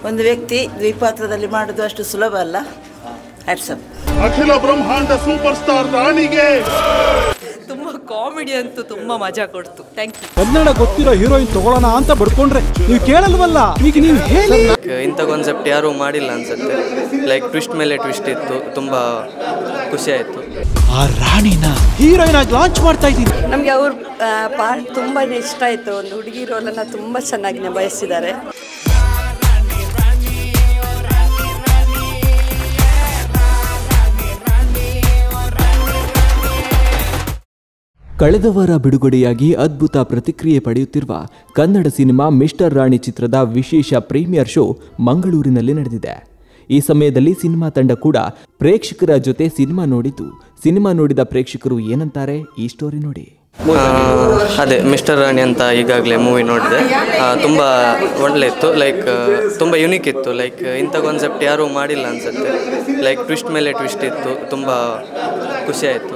ಒಂದು ವ್ಯಕ್ತಿ ದ್ವಿಪಾತ್ರದಲ್ಲಿ ಮಾಡೋದು ಅಷ್ಟು ಸುಲಭ ಅಲ್ಲ. ಹ್ಯಾಟ್ಸಪ್. ಅಖಿಲ ಬ್ರಹ್ಮಾಂಡ ಸೂಪರ್ ಸ್ಟಾರ್ ರಾಣಿಗೆ ತುಂಬ ಕಾಮಿಡಿ ಅಂತೂ ತುಂಬ ಮಜಾ ಕೊಡ್ತು. Thank you. ಕನ್ನಡ ಗೊತ್ತಿರೋ ಹೀರೋಯಿನ್ ತಗೊಳ್ಳೋಣ ಅಂತ ಬಡ್ಕೊಂಡ್ರೆ ನೀವು ಕೇಳಲ್ವಲ್ಲ. ಈಗ ನೀವು ಹೇಳಿ. ಇಂಥ ಕಾನ್ಸೆಪ್ಟ್ ಯಾರೂ ಮಾಡಿಲ್ಲ ಅನ್ಸುತ್ತೆ. ಲೈಕ್ ಟ್ವಿಸ್ಟ್ ಮೇಲೆ ಟ್ವಿಸ್ಟ್ ಇತ್ತು, ತುಂಬ ಖುಷಿ ಆಯಿತು. ಆ ರಾಣಿನ ಹೀರೋಯಿನ್ ಆಗಿ ಲಾಂಚ್ ಮಾಡ್ತಾ ಇದ್ದೀನಿ. ನಮಗೆ ಅವ್ರ ಪಾರ್ಟ್ ತುಂಬಾ ಇಷ್ಟ ಆಯಿತು. ಒಂದು ಹುಡುಗಿ ರೋಲನ್ನು ತುಂಬ ಚೆನ್ನಾಗಿ ನಿಭಾಯಿಸಿದ್ದಾರೆ. ಕಳೆದ ವಾರ ಬಿಡುಗಡೆಯಾಗಿ ಅದ್ಭುತ ಪ್ರತಿಕ್ರಿಯೆ ಪಡೆಯುತ್ತಿರುವ ಕನ್ನಡ ಸಿನಿಮಾ ಮಿಸ್ಟರ್ ರಾಣಿ ಚಿತ್ರದ ವಿಶೇಷ ಪ್ರೀಮಿಯರ್ ಶೋ ಮಂಗಳೂರಿನಲ್ಲಿ ನಡೆದಿದೆ. ಈ ಸಮಯದಲ್ಲಿ ಸಿನಿಮಾ ತಂಡ ಕೂಡ ಪ್ರೇಕ್ಷಕರ ಜೊತೆ ಸಿನಿಮಾ ನೋಡಿದ್ದು, ಸಿನಿಮಾ ನೋಡಿದ ಪ್ರೇಕ್ಷಕರು ಏನಂತಾರೆ ಈ ಸ್ಟೋರಿ ನೋಡಿ. ಅದೇ ಮಿಸ್ಟರ್ ರಾಣಿ ಅಂತ ಈಗಾಗಲೇ ಮೂವಿ ನೋಡಿದೆ. ತುಂಬ ಒಳ್ಳೆ ಇತ್ತು. ಲೈಕ್ ತುಂಬ ಯುನೀಕ್ ಇತ್ತು. ಲೈಕ್ ಇಂಥ ಕಾನ್ಸೆಪ್ಟ್ ಯಾರೂ ಮಾಡಿಲ್ಲ ಅನಿಸುತ್ತೆ. ಲೈಕ್ ಟ್ವಿಸ್ಟ್ ಮೇಲೆ ಟ್ವಿಸ್ಟ್ ಇತ್ತು, ತುಂಬ ಖುಷಿ ಆಯಿತು.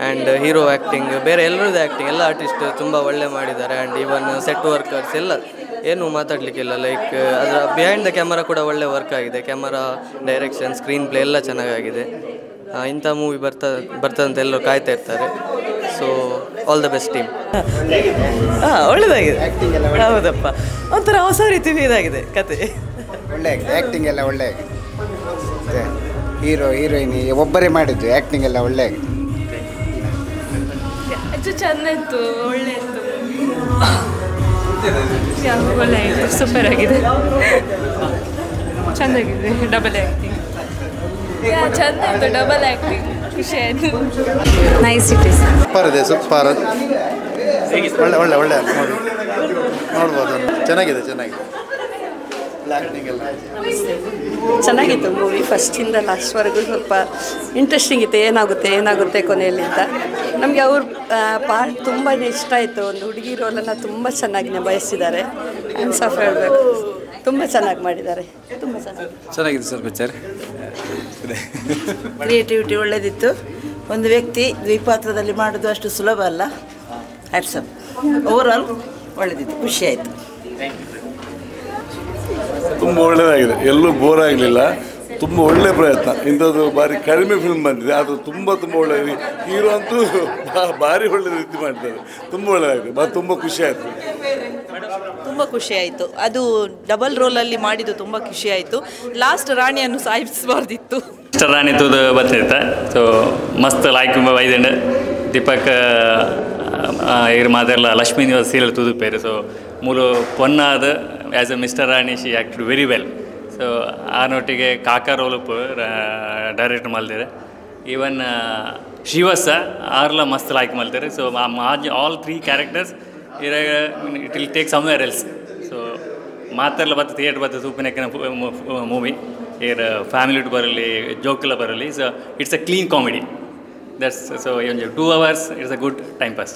ಆ್ಯಂಡ್ ಹೀರೋ ಆ್ಯಕ್ಟಿಂಗ್, ಬೇರೆ ಎಲ್ಲರದ್ದು ಆ್ಯಕ್ಟಿಂಗ್, ಎಲ್ಲ ಆರ್ಟಿಸ್ಟ್ ತುಂಬ ಒಳ್ಳೆ ಮಾಡಿದ್ದಾರೆ. ಆ್ಯಂಡ್ ಈವನ್ ಸೆಟ್ ವರ್ಕರ್ಸ್ ಎಲ್ಲ ಏನೂ ಮಾತಾಡಲಿಕ್ಕಿಲ್ಲ. ಲೈಕ್ ಅದರ ಬಿಹೈಂಡ್ ದ ಕ್ಯಾಮರಾ ಕೂಡ ಒಳ್ಳೆ ವರ್ಕ್ ಆಗಿದೆ. ಕ್ಯಾಮರಾ ಡೈರೆಕ್ಷನ್, ಸ್ಕ್ರೀನ್ ಪ್ಲೇ ಎಲ್ಲ ಚೆನ್ನಾಗಾಗಿದೆ. ಇಂಥ ಮೂವಿ ಬರ್ತದಂತ ಎಲ್ಲರೂ ಕಾಯ್ತಾ ಇರ್ತಾರೆ. So all the best team. ಒಳ್ಳೆದಾಗಿದೆ. ಹೌದಪ್ಪ, ಒಂಥರ ಹೊಸ ರೀತಿ ಇದಾಗಿದೆ ಕತೆ. ಒಳ್ಳೆ ಆಗಿದೆ. ಆ್ಯಕ್ಟಿಂಗ್ ಎಲ್ಲ ಒಳ್ಳೆ ಆಗಿದೆ. ಹೀರೋ ಹೀರೋಯಿನ್ ಒಬ್ಬರೇ ಮಾಡಿದ್ದು. ಆ್ಯಕ್ಟಿಂಗ್ ಎಲ್ಲ ಒಳ್ಳೆ ಆಗಿದೆ. ಚೆಂದ ಇತ್ತು, ಒಳ್ಳೆ ಇತ್ತು, ಒಳ್ಳೆ ಆಗಿದೆ, ಸೂಪರ್ ಆಗಿದೆ, ಚೆಂದಾಗಿದೆ. ಡಬಲ್ ಆ್ಯಕ್ಟಿಂಗ್ ಚೆಂದ ಇತ್ತು, ಡಬಲ್ ಆ್ಯಕ್ಟಿಂಗ್ ಖುಷಿ ಆಯಿತು. Nice it is. ಸೂಪರ್ ಇದೆ, ಸೂಪರ್. ಒಳ್ಳೆ ಒಳ್ಳೆ ಒಳ್ಳೆ ನೋಡ್ಬೋದು. ಚೆನ್ನಾಗಿದೆ, ಚೆನ್ನಾಗಿದೆ. ಚೆನ್ನಾಗಿತ್ತು ಮೂವಿ. ಫಸ್ಟಿಂದ ಲಾಸ್ಟ್ವರೆಗೂ ಸ್ವಲ್ಪ ಇಂಟ್ರೆಸ್ಟಿಂಗ್ ಇತ್ತು. ಏನಾಗುತ್ತೆ ಕೊನೆಯಲ್ಲಿಂದ. ನಮಗೆ ಅವ್ರ ಪಾರ್ಟ್ ತುಂಬ ಇಷ್ಟ ಆಯಿತು. ಒಂದು ಹುಡುಗಿ ರೋಲನ್ನು ತುಂಬ ಚೆನ್ನಾಗಿ ನಿಭಾಯಿಸಿದ್ದಾರೆ. ಹ್ಯಾಂಡ್ಸ್ ಆಫ್ ಹೇಳಬೇಕು, ತುಂಬ ಚೆನ್ನಾಗಿ ಮಾಡಿದ್ದಾರೆ. ತುಂಬ ಚೆನ್ನಾಗಿದೆ ಸರ್ ಪಿಕ್ಚರ್. ಕ್ರಿಯೇಟಿವಿಟಿ ಒಳ್ಳೆದಿತ್ತು. ಒಂದು ವ್ಯಕ್ತಿ ದ್ವಿಪಾತ್ರದಲ್ಲಿ ಮಾಡೋದು ಅಷ್ಟು ಸುಲಭ ಅಲ್ಲ. ಹ್ಯಾಟ್ಸಪ್. ಓವರಾಲ್ ಒಳ್ಳೆದಿತ್ತು, ಖುಷಿ ಆಯಿತು. ತುಂಬ ಒಳ್ಳೆಯದಾಗಿದೆ. ಎಲ್ಲೂ ಬೋರ್ ಆಗಲಿಲ್ಲ. ತುಂಬ ಒಳ್ಳೆ ಪ್ರಯತ್ನ. ಇಂಥದ್ದು ಭಾರಿ ಕಡಿಮೆ ಫಿಲ್ಮ್ ಬಂದಿದೆ, ಅದು ತುಂಬ ಒಳ್ಳೆಯದು. ಹೀರೋ ಅಂತೂ ಭಾರಿ ಒಳ್ಳೆ ರೀತಿ ಮಾಡ್ತಾರೆ. ತುಂಬ ಒಳ್ಳೆಯದಾಗಿದೆ. ತುಂಬ ಖುಷಿ ಆಯಿತು. ತುಂಬ ಖುಷಿ ಆಯಿತು. ಅದು ಡಬಲ್ ರೋಲಲ್ಲಿ ಮಾಡಿದ್ದು ತುಂಬ ಖುಷಿ ಆಯಿತು. ಲಾಸ್ಟ್ ರಾಣಿಯನ್ನು ಸಾಯಿಸಬಾರ್ದಿತ್ತು. ಮಿಸ್ಟರ್ ರಾಣಿ ತೂದು ಬರ್ತಿತ್ತು. ಸೊ ಮಸ್ತ್ ಲಾಯ್ಕ್ ವೈದಂಡ್ ದೀಪಕ್ ಇವ್ರ ಮಾತೆಲ್ಲ ಲಕ್ಷ್ಮೀ ನಿವಾಸ ಸೀರಿಯಲ್ ತೂದು ಪೇರು. ಸೊ ಮೂರು ಪೊನ್ನಾದ as a mister Rani she acted very well. So ಆನೊಟ್ಟಿಗೆ ಕಾಕಾ ರೋಲುಪ್ಪು ಡೈರೆಕ್ಟ್ ಮಲ್ದಿದೆ. ಈವನ್ ಶಿವಸ ಆರ್ಲ ಮಸ್ತ್ ಲಾಯ್ಕ್ ಮಲ್ತಾರೆ. So all 3 characters it will take somewhere else. So ಮಾತೆಲ್ಲ ಬರ್ತದೆ, ಥಿಯೇಟರ್ ಬರ್ತದೆ, ಸೂಪಿನಕ್ಕಿನ ಮೂವಿ ಇರ್ ಫ್ಯಾಮಿಲಿ ಬರಲಿ, ಜೋಕೆಲ್ಲ ಬರಲಿ. So it's a clean comedy. That's so 2 hours it's a good time pass.